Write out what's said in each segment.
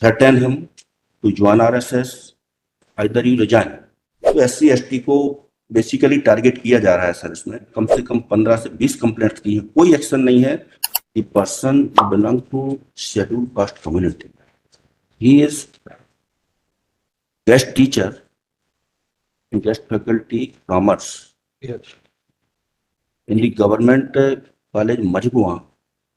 threaten him to join RSS, either you resign. तो SC ST को basically target किया जा रहा है सर। इसमें कम से कम 15 से 20 कंप्लेंट की है, कोई एक्शन नहीं है। The person belong to scheduled caste community. He is guest teacher in guest faculty commerce. Yes. In the government college Majgua,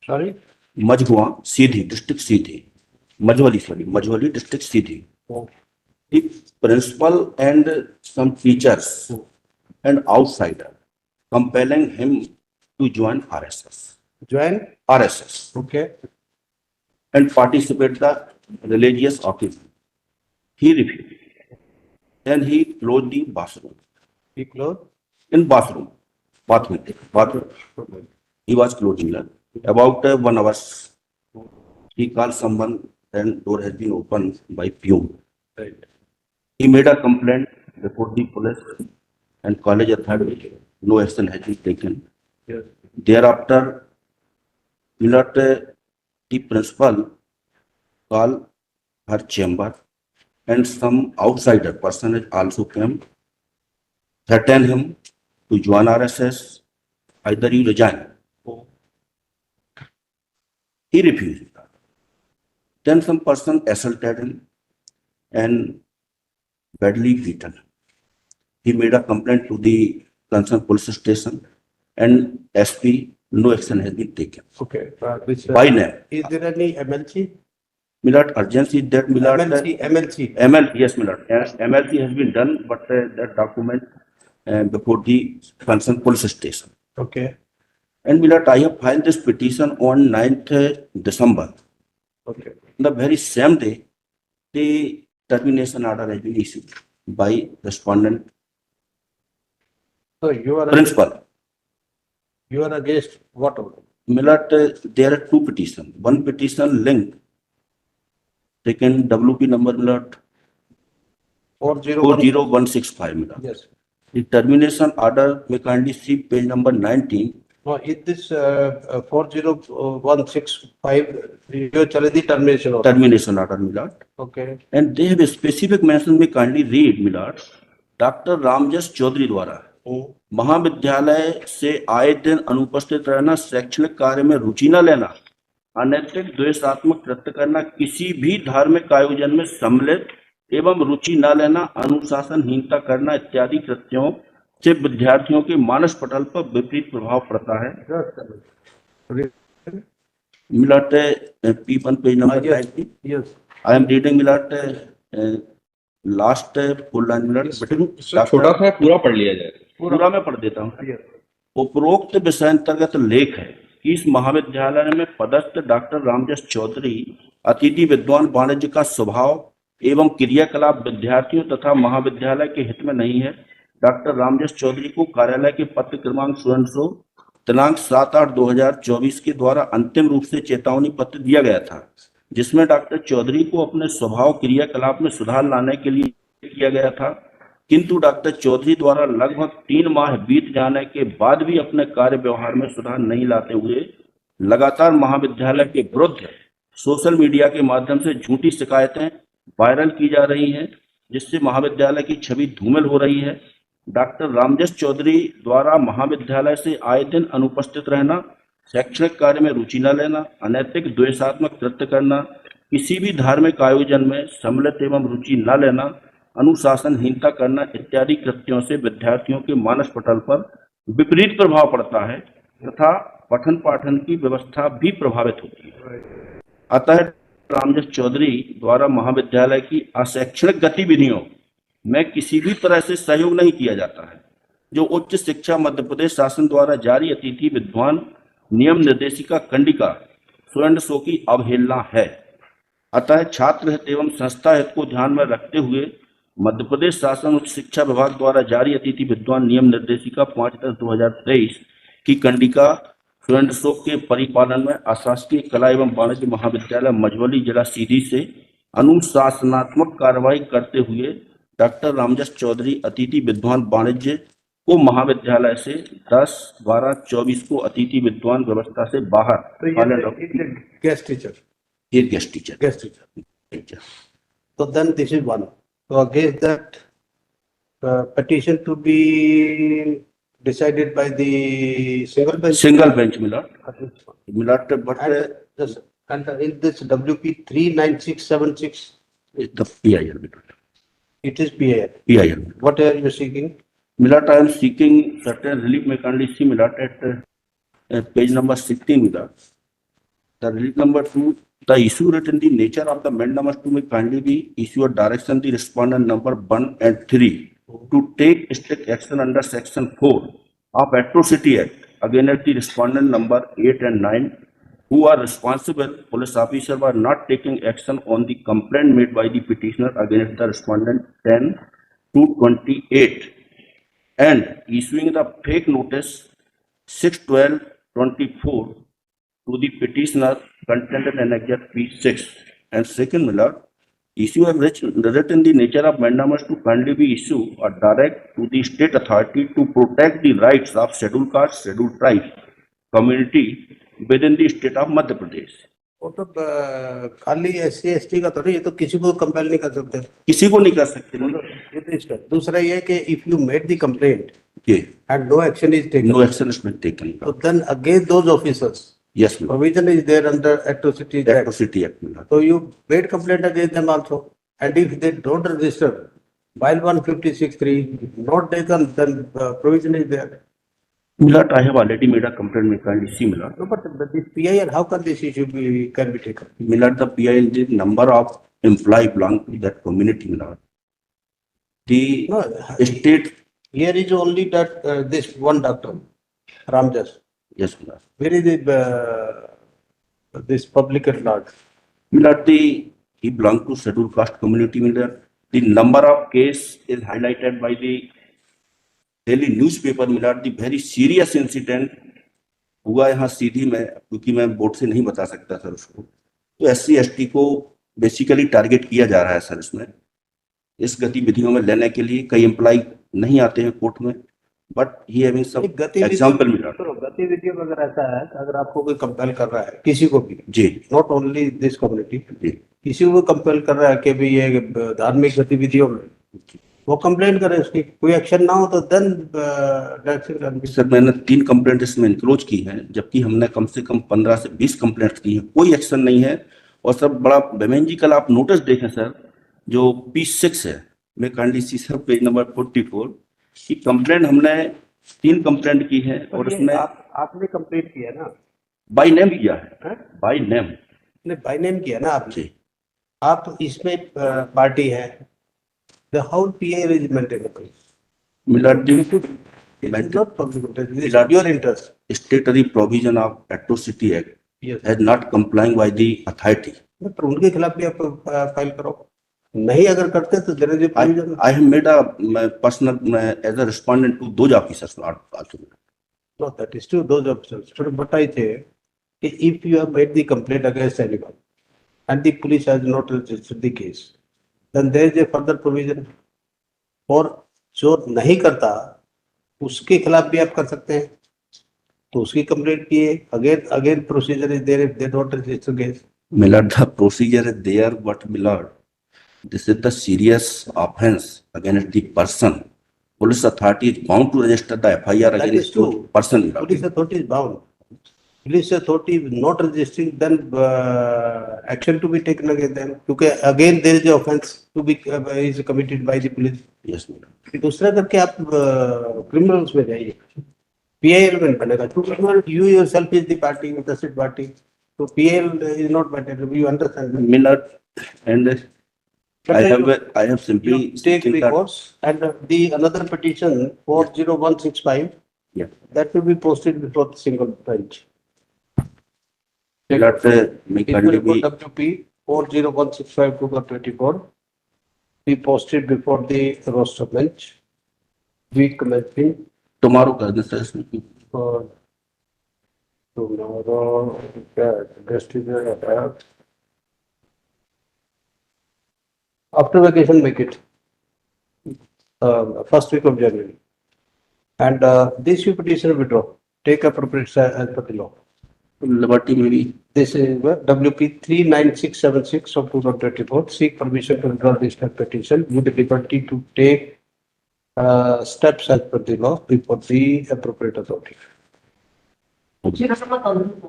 Sorry? Majgua, Sindhi, district Sindhi, Majwali district Sindhi. Oh. The principal and some teachers and outsider compelling him to join RSS. Join? RSS Okay. and participate the religious office. He refused. Then he closed the bathroom. He closed? In bathroom. He was closing that. About 1 hour. He called someone, then door has been opened by Pune. Right. He made a complaint before the police and college authority. No action has been taken. Yes. Thereafter, the principal called her chamber and some outsider person has also came, threaten him to join RSS, either you resign. He refused. Then some person assaulted him and badly beaten. He made a complaint to the concerned police station and SP. No action has been taken. Okay. Which, By name. is there any MLC? Milord, urgency that Milord. MLC. ML, yes, Milord. MLC has been done, but that document before the concerned police station. Okay. And Milord, I have filed this petition on 9th December. Okay. The very same day, the termination order has been issued by respondent So you are principal. You are against what order? Milord, there are two petitions. One petition linked, taken WP number Milord 40165 Milord. Yes. The termination order may kindly see page number 19. No, is this 40165 you chale the termination order? Termination order, Milord. Okay. And they have a specific mention, may kindly read, Milord. Dr. Ramjas Chaudhary द्वारा महाविद्यालय से आए दिन अनुपस्थित रहना, शैक्षणिक कार्य में रुचि न लेना, अनैतिक द्वेषात्मक कृत्य करना, किसी भी धार्मिक आयोजन में सम्मिलित एवं रुचि न लेना, अनुशासनहीनता करना इत्यादि कृत्यों से विद्यार्थियों के मानस पटल पर विपरीत प्रभाव पड़ता है। मिलाट P1 page number 90. Yes. I am reading मिलाट लास्ट फुल लाइन मिलाट छोटा सा पूरा पढ़ लिया जाए। पूरा मैं पढ़ देता हूँ। उपरोक्त विषय अंतर्गत लेख है कि इस महाविद्यालय में पदस्थ डॉक्टर रामजस चौधरी अतिथि विद्वान वाणिज्य का स्वभाव एवं क्रियाकलाप विद्यार्थियों तथा महाविद्यालय के हित में नहीं है। डॉक्टर रामजस चौधरी को कार्यालय के पत्र क्रमांक 16 दिनांक 7/8/2024 के द्वारा अंतिम रूप से चेतावनी पत्र दिया गया था, जिसमें डॉक्टर चौधरी को अपने स्वभाव क्रियाकलाप में सुधार लाने के लिए किया गया था, किंतु डॉक्टर चौधरी द्वारा लगभग 3 माह बीत जाने के बाद भी अपने कार्य व्यवहार में सुधार नहीं लाते हुए लगातार महाविद्यालय के विरुद्ध सोशल मीडिया के माध्यम से झूठी शिकायतें वायरल की जा रही हैं, जिससे महाविद्यालय की छवि धूमिल हो रही है। डॉक्टर रामजस चौधरी द्वारा महाविद्यालय से आए दिन अनुपस्थित रहना, शैक्षणिक कार्य में रुचि न लेना, अनैतिक द्वेषात्मक कृत्य करना, किसी भी धार्मिक आयोजन में सम्मिलित एवं रुचि न लेना, अनुशासनहीनता करना इत्यादि कृत्यों से विद्यार्थियों के मानस पटल पर विपरीत प्रभाव पड़ता है तथा पठन पाठन की व्यवस्था भी प्रभावित होती है। अतः रामजस चौधरी द्वारा महाविद्यालय की अशैक्षणिक गतिविधियों में किसी भी तरह से सहयोग नहीं किया जाता है, जो उच्च शिक्षा मध्य प्रदेश शासन द्वारा जारी अतिथि विद्वान नियम निर्देशिका कंडिका स्वर्ण सो की अवहेलना है। अतः छात्र हित एवं संस्था हित को ध्यान में रखते हुए मध्य प्रदेश शासन उच्च शिक्षा विभाग द्वारा जारी अतिथि विद्वान नियम निर्देशिका 5/10/2023 की कंडिका स्वर्ण सो के परिपालन में अशासकीय कला एवं वाणिज्य महाविद्यालय मझौली जिला सीधी से अनुशासनात्मक कार्रवाई करते हुए डॉक्टर रामजस चौधरी अतिथि विद्वान वाणिज्य को महाविद्यालय से 10/12/24 को अतिथि विद्वान व्यवस्था से बाहर guest teacher. Guest teacher So then this is one. So against that petition to be decided by the single bench. Single bench, my lord. My lord, but And this, and in this WP 39676, it's the PIL, my lord. it is PIL. PIL. What are you seeking? My lord, I am seeking certain relief. May kindly see, my lord, at page number 16, my lord. The relief number 2, the issue written the nature of the amendment number 2 may kindly be issue a direction the respondent number 1 and 3 to take strict action under section 4 of Atrocity Act against the respondent number 8 and 9 who are responsible police officer were not taking action on the complaint made by the petitioner against the respondent 10 to 28 and issuing the fake notice 6/12/24 to the petitioner contained in Annexure P6. And second, my lord, issue have written the nature of mandamus to kindly be issued or direct to the state authority to protect the rights of scheduled castes, scheduled tribes, community within the state of Madhya Pradesh. वो तो खाली SC ST का थोड़ी, ये तो किसी को compel नहीं कर सकते। किसी को नहीं कर सकते। ये तो इसका दूसरा ये है कि if you made the complaint Yeah, and no action is taken, no action has been taken. so then against those officers, Yes, my lord. provision is there under Atrocity Act. Atrocity Act, my lord. So you made complaint against them also, and if they don't register, while 156(3) not taken, then provision is there. My lord, I have already made a complaint. May kindly see, my lord. No, but this PIL, how can this issue can be taken? My lord, the PIL, the number of employee belong to that community, my lord. The No, state, here is only that this one doctor, Ramjas. yes, my lord. Where is this public at large? My lord, he belong to scheduled caste community, my lord. The number of case is highlighted by the daily newspaper, my lord. The very serious incident हुआ यहाँ सीधी में, क्योंकि मैं board से नहीं बता सकता sir उसको, तो SC ST को बेसिकली टारगेट किया जा रहा है सर। इसमें इस गतिविधियों में लेने के लिए कई एम्प्लॉय नहीं आते हैं कोर्ट में, but he having some example मिला। गतिविधियों में अगर ऐसा है, अगर आपको कोई कंपेल कर रहा है, किसी को भी, जी नॉट ओनली दिस कम्युनिटी, जी किसी को कंपेल कर रहा है कि भी ये धार्मिक गतिविधियों में वो कंप्लेंट करे, उसकी कोई एक्शन ना हो तो देन एक्शन करनी। सर, मैंने 3 कंप्लेंट इसमें इंक्लोज की हैं, जबकि हमने कम से कम 15 से 20 कंप्लेंट की हैं, कोई एक्शन नहीं है। और सर बड़ा बेमेन जी, कल आप नोटिस देखें सर, जो P6 है, मैं काइंडली सी सर पेज नंबर 44 की कंप्लेंट हमने 3 कंप्लेंट की है और उसमें आपने कंप्लेंट किया ना, बाय नेम किया है, बाय नेम नहीं बाय नेम किया ना आपने, जी। आप इसमें पार्टी है, the whole PIL is maintainable. मिलर्ड It is not public interest, it is Milord- your interest. statutory provision of Atrocity Act Yes. has not complying by the authority. पर उनके खिलाफ भी आप फाइल करो, नहीं अगर करते तो there is a provision. I have made a personal as a respondent to those officers also. No, that is to those officers. So what I say, if you have made the complaint against anyone and the police has not registered the case, then there is a further provision. और जो नहीं करता उसके खिलाफ भी आप कर सकते हैं, तो उसकी कंप्लेंट किए, again procedure is there if they don't register case. Milord, the procedure is there, but Milord, this is the serious offense against the person. Police authority is bound to register the FIR That is against true. the person. Milord. Police authority is bound. Police authority is not registering, then action to be taken against them, क्योंकि again there is a offense to be is committed by the police. Yes, Milord. दूसरा करके आप criminals में जाइए, PIL में बनेगा। You yourself is the party, interested party, so PIL is not better. You understand? Milord, and I have simply You take taken that. recourse, and the another petition 40165, Yeah. that will be posted before the single bench. Milord, may It kindly will be go WP 40165/24 be posted before the roster bench. We commencing tomorrow कर दें sir इसमें। for tomorrow. Just is after vacation, make it first week of January. And this you petition withdraw, take appropriate as per the law. Liberty may be. This is WP 39676 of 2024. Seek permission to withdraw this petition with the liberty to take steps as per the law before the appropriate authority. Sino sa mga